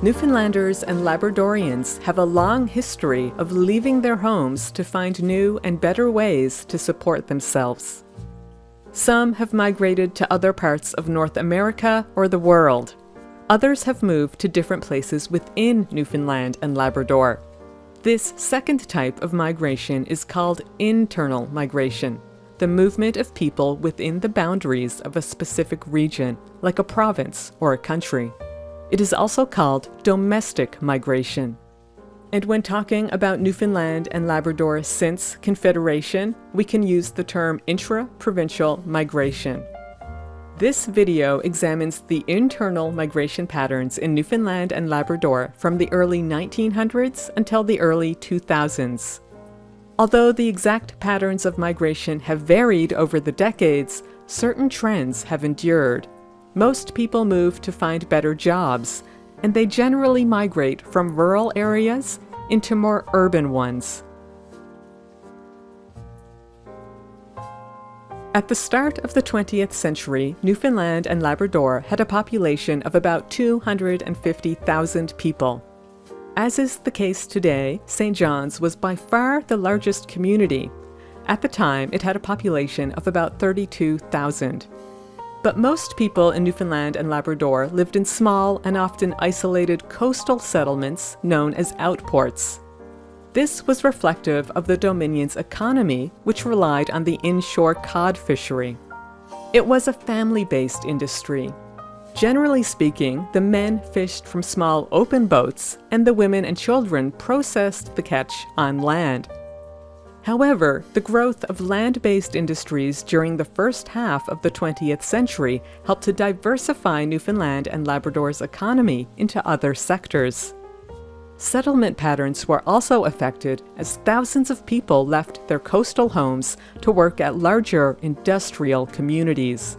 Newfoundlanders and Labradorians have a long history of leaving their homes to find new and better ways to support themselves. Some have migrated to other parts of North America or the world. Others have moved to different places within Newfoundland and Labrador. This second type of migration is called internal migration, the movement of people within the boundaries of a specific region, like a province or a country. It is also called domestic migration. And when talking about Newfoundland and Labrador since Confederation, we can use the term intra-provincial migration. This video examines the internal migration patterns in Newfoundland and Labrador from the early 1900s until the early 2000s. Although the exact patterns of migration have varied over the decades, certain trends have endured. Most people move to find better jobs, and they generally migrate from rural areas into more urban ones. At the start of the 20th century, Newfoundland and Labrador had a population of about 250,000 people. As is the case today, St. John's was by far the largest community. At the time, it had a population of about 32,000. But most people in Newfoundland and Labrador lived in small and often isolated coastal settlements known as outports. This was reflective of the Dominion's economy, which relied on the inshore cod fishery. It was a family-based industry. Generally speaking, the men fished from small open boats, and the women and children processed the catch on land. However, the growth of land-based industries during the first half of the 20th century helped to diversify Newfoundland and Labrador's economy into other sectors. Settlement patterns were also affected as thousands of people left their coastal homes to work at larger industrial communities.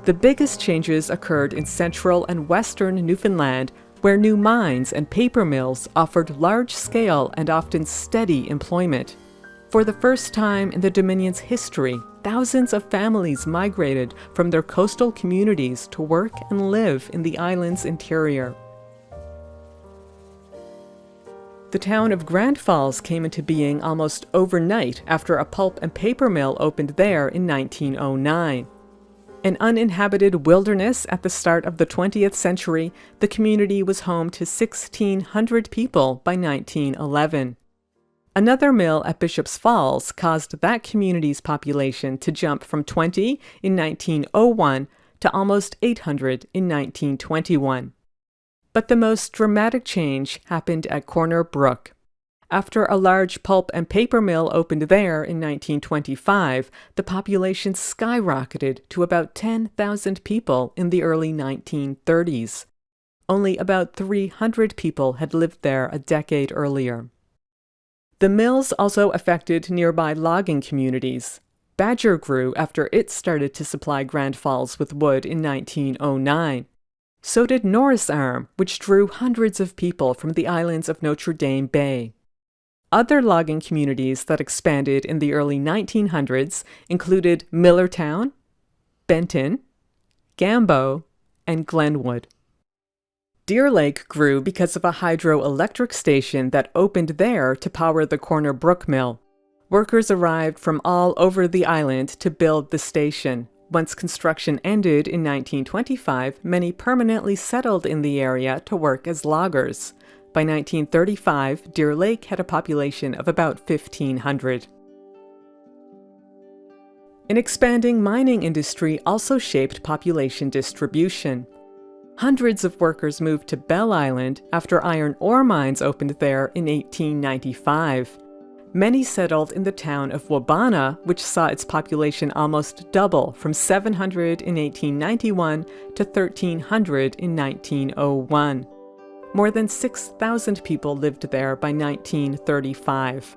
The biggest changes occurred in central and western Newfoundland, where new mines and paper mills offered large-scale and often steady employment. For the first time in the Dominion's history, thousands of families migrated from their coastal communities to work and live in the island's interior. The town of Grand Falls came into being almost overnight after a pulp and paper mill opened there in 1909. An uninhabited wilderness at the start of the 20th century, the community was home to 1,600 people by 1911. Another mill at Bishop's Falls caused that community's population to jump from 20 in 1901 to almost 800 in 1921. But the most dramatic change happened at Corner Brook. After a large pulp and paper mill opened there in 1925, the population skyrocketed to about 10,000 people in the early 1930s. Only about 300 people had lived there a decade earlier. The mills also affected nearby logging communities. Badger grew after it started to supply Grand Falls with wood in 1909. So did Norris Arm, which drew hundreds of people from the islands of Notre Dame Bay. Other logging communities that expanded in the early 1900s included Millertown, Benton, Gambo, and Glenwood. Deer Lake grew because of a hydroelectric station that opened there to power the Corner Brook mill. Workers arrived from all over the island to build the station. Once construction ended in 1925, many permanently settled in the area to work as loggers. By 1935, Deer Lake had a population of about 1,500. An expanding mining industry also shaped population distribution. Hundreds of workers moved to Bell Island after iron ore mines opened there in 1895. Many settled in the town of Wabana, which saw its population almost double from 700 in 1891 to 1,300 in 1901. More than 6,000 people lived there by 1935.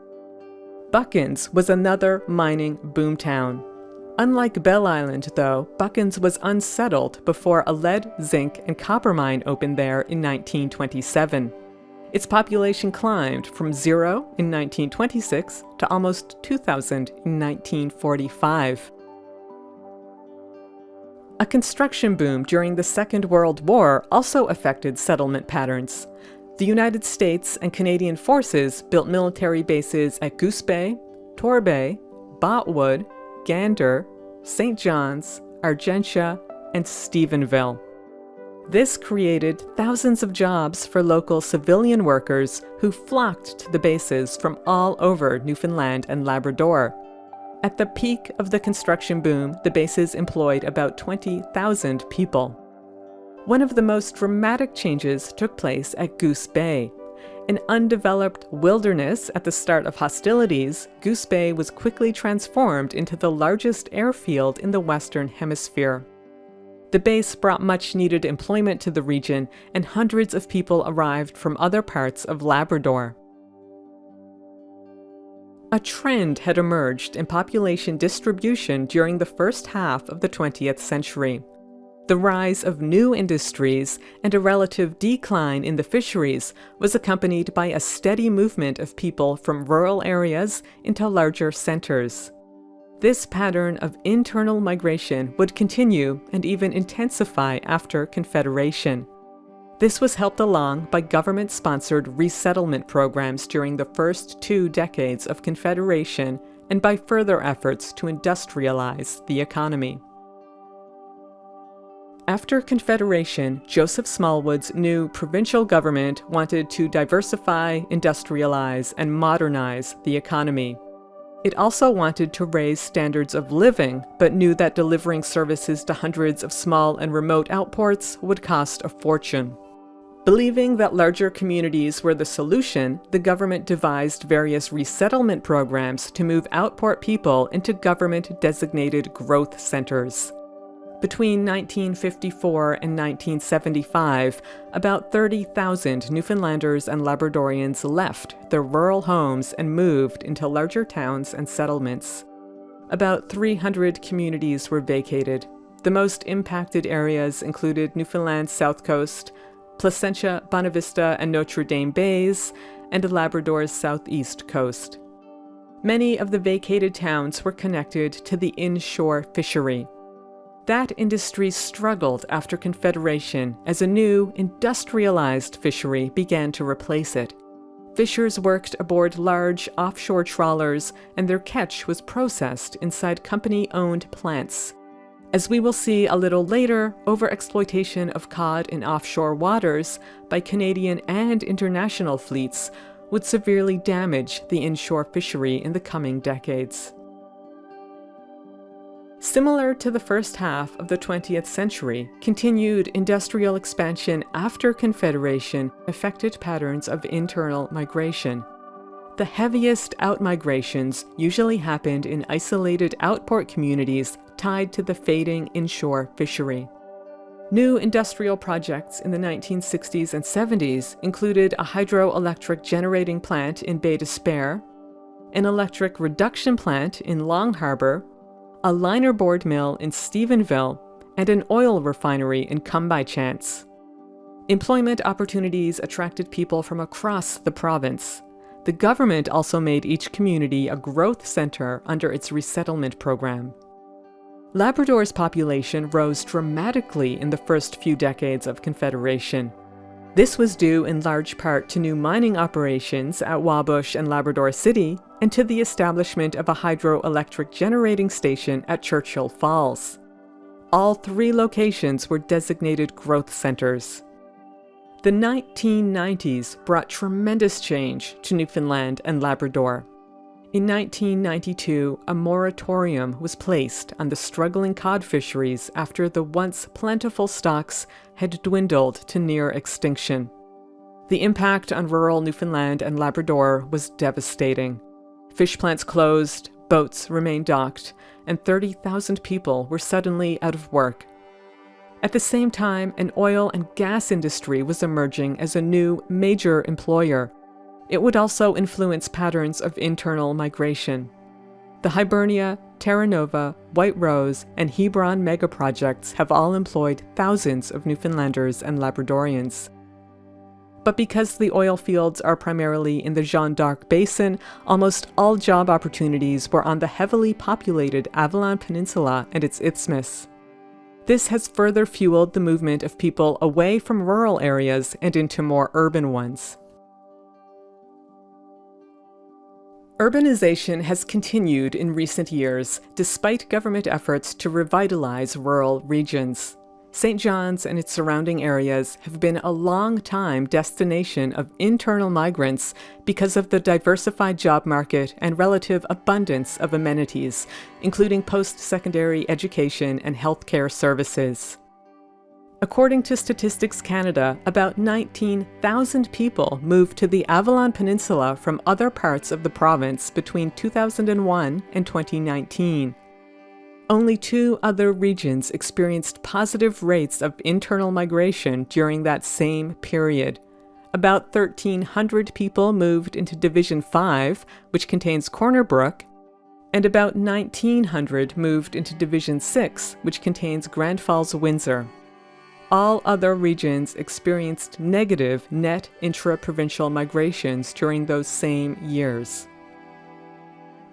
Buckens was another mining boomtown. Unlike Bell Island, though, Buckens was unsettled before a lead, zinc, and copper mine opened there in 1927. Its population climbed from 0 in 1926 to almost 2,000 in 1945. A A construction boom during the Second World War also affected settlement patterns. The United States and Canadian forces built military bases at Goose Bay, Torbay, Botwood, Gander, St. John's, Argentia, and Stephenville. This created thousands of jobs for local civilian workers who flocked to the bases from all over Newfoundland and Labrador. At the peak of the construction boom, the bases employed about 20,000 people. One of the most dramatic changes took place at Goose Bay. An undeveloped wilderness at the start of hostilities, Goose Bay was quickly transformed into the largest airfield in the Western Hemisphere. The base brought much-needed employment to the region, and hundreds of people arrived from other parts of Labrador. A trend had emerged in population distribution during the first half of the 20th century. The rise of new industries and a relative decline in the fisheries was accompanied by a steady movement of people from rural areas into larger centers. This pattern of internal migration would continue and even intensify after Confederation. This was helped along by government-sponsored resettlement programs during the first 2 decades of Confederation and by further efforts to industrialize the economy. After Confederation, Joseph Smallwood's new provincial government wanted to diversify, industrialize, and modernize the economy. It also wanted to raise standards of living, but knew that delivering services to hundreds of small and remote outports would cost a fortune. Believing that larger communities were the solution, the government devised various resettlement programs to move outport people into government-designated growth centers. Between 1954 and 1975, about 30,000 Newfoundlanders and Labradorians left their rural homes and moved into larger towns and settlements. About 300 communities were vacated. The most impacted areas included Newfoundland's South Coast, Placentia, Bonavista, and Notre Dame Bays, and Labrador's southeast coast. Many of the vacated towns were connected to the inshore fishery. That industry struggled after Confederation as a new, industrialized fishery began to replace it. Fishers worked aboard large offshore trawlers, and their catch was processed inside company-owned plants. As we will see a little later, overexploitation of cod in offshore waters by Canadian and international fleets would severely damage the inshore fishery in the coming decades. Similar to the first half of the 20th century, continued industrial expansion after Confederation affected patterns of internal migration. The heaviest outmigrations usually happened in isolated outport communities tied to the fading inshore fishery. New industrial projects in the 1960s and 70s included a hydroelectric generating plant in Bay d'Espoir, an electric reduction plant in Long Harbour, a linerboard mill in Stephenville, and an oil refinery in Come By Chance. Employment opportunities attracted people from across the province. The government also made each community a growth center under its resettlement program. Labrador's population rose dramatically in the first few decades of Confederation. This was due in large part to new mining operations at Wabush and Labrador City, and to the establishment of a hydroelectric generating station at Churchill Falls. All 3 locations were designated growth centers. The 1990s brought tremendous change to Newfoundland and Labrador. In 1992, a moratorium was placed on the struggling cod fisheries after the once plentiful stocks had dwindled to near extinction. The impact on rural Newfoundland and Labrador was devastating. Fish plants closed, boats remained docked, and 30,000 people were suddenly out of work. At the same time, an oil and gas industry was emerging as a new major employer. It would also influence patterns of internal migration. The Hibernia, Terra Nova, White Rose, and Hebron megaprojects have all employed thousands of Newfoundlanders and Labradorians. But because the oil fields are primarily in the Jeanne d'Arc Basin, almost all job opportunities were on the heavily populated Avalon Peninsula and its isthmus. This has further fueled the movement of people away from rural areas and into more urban ones. Urbanization has continued in recent years, despite government efforts to revitalize rural regions. St. John's and its surrounding areas have been a long-time destination of internal migrants because of the diversified job market and relative abundance of amenities, including post-secondary education and healthcare services. According to Statistics Canada, about 19,000 people moved to the Avalon Peninsula from other parts of the province between 2001 and 2019. Only 2 other regions experienced positive rates of internal migration during that same period. About 1,300 people moved into Division 5, which contains Corner Brook, and about 1,900 moved into Division 6, which contains Grand Falls-Windsor. All other regions experienced negative net intra-provincial migrations during those same years.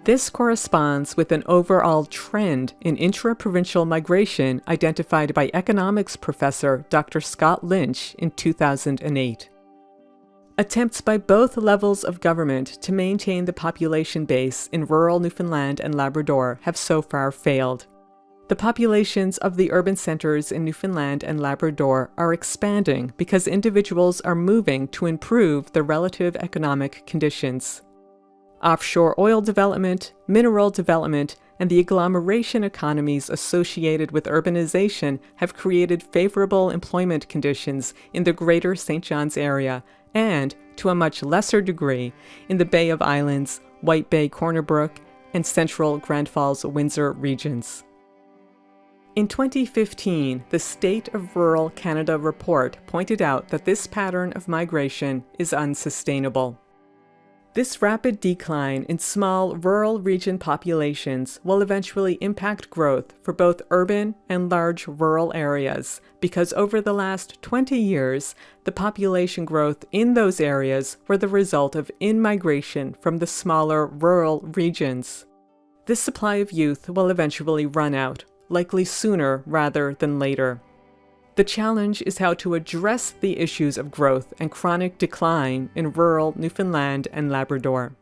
This corresponds with an overall trend in intra-provincial migration identified by economics professor Dr. Scott Lynch in 2008. Attempts by both levels of government to maintain the population base in rural Newfoundland and Labrador have so far failed. The populations of the urban centers in Newfoundland and Labrador are expanding because individuals are moving to improve their relative economic conditions. Offshore oil development, mineral development, and the agglomeration economies associated with urbanization have created favorable employment conditions in the greater St. John's area and, to a much lesser degree, in the Bay of Islands, White Bay Corner Brook, and central Grand Falls-Windsor regions. In 2015, the State of Rural Canada report pointed out that this pattern of migration is unsustainable. This rapid decline in small rural region populations will eventually impact growth for both urban and large rural areas because over the last 20 years, the population growth in those areas were the result of in-migration from the smaller rural regions. This supply of youth will eventually run out, likely sooner rather than later. The challenge is how to address the issues of growth and chronic decline in rural Newfoundland and Labrador.